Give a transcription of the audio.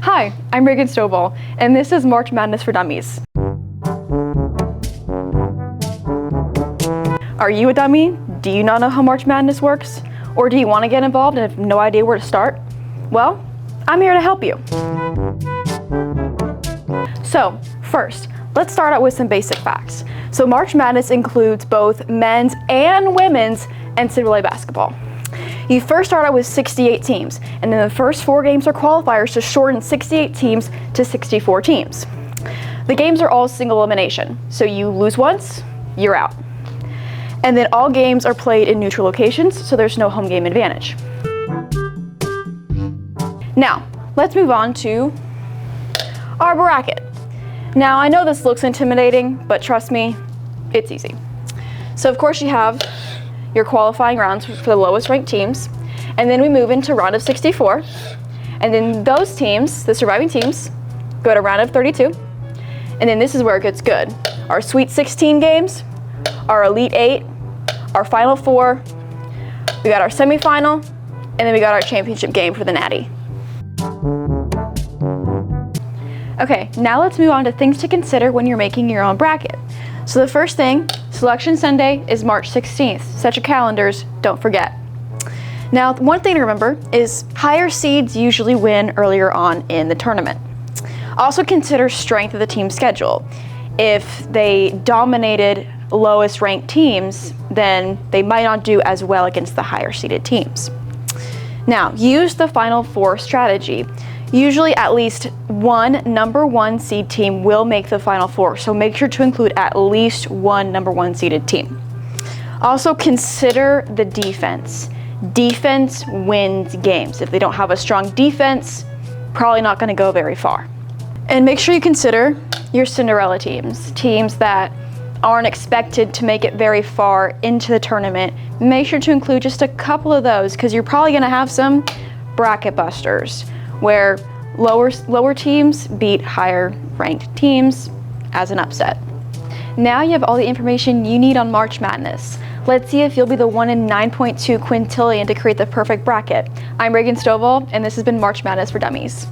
Hi, I'm Reagan Stovall, and this is March Madness for Dummies. Are you a dummy? Do you not know how March Madness works? Or do you want to get involved and have no idea where to start? Well, I'm here to help you. So, first, let's start out with some basic facts. So March Madness includes both men's and women's NCAA basketball. You first start out with 68 teams, and then the first 4 games are qualifiers to shorten 68 teams to 64 teams. The games are all single elimination, so you lose once, you're out. And then all games are played in neutral locations, so there's no home game advantage. Now, let's move on to our bracket. Now, I know this looks intimidating, but trust me, it's easy. So of course you have your qualifying rounds for the lowest ranked teams, and then we move into round of 64, and then those teams, the surviving teams, go to round of 32, and then this is where it gets good. Our Sweet 16 games, our Elite 8, our Final 4, we got our semifinal, and then we got our championship game for the Natty. Okay, now let's move on to things to consider when you're making your own bracket. So the first thing, Selection Sunday is March 16th. Set your calendars, don't forget. Now, one thing to remember is higher seeds usually win earlier on in the tournament. Also consider strength of the team schedule. If they dominated lowest ranked teams, then they might not do as well against the higher seeded teams. Now, use the Final 4 strategy. Usually at least one number 1 seed team will make the Final 4, so make sure to include at least one number 1 seeded team. Also consider the defense. Defense wins games. If they don't have a strong defense, probably not going to go very far. And make sure you consider your Cinderella teams, teams that aren't expected to make it very far into the tournament. Make sure to include just a couple of those, because you're probably going to have some bracket busters, where lower teams beat higher ranked teams as an upset. Now you have all the information you need on March Madness. Let's see if you'll be the 1 in 9.2 quintillion to create the perfect bracket. I'm Reagan Stovall, and this has been March Madness for Dummies.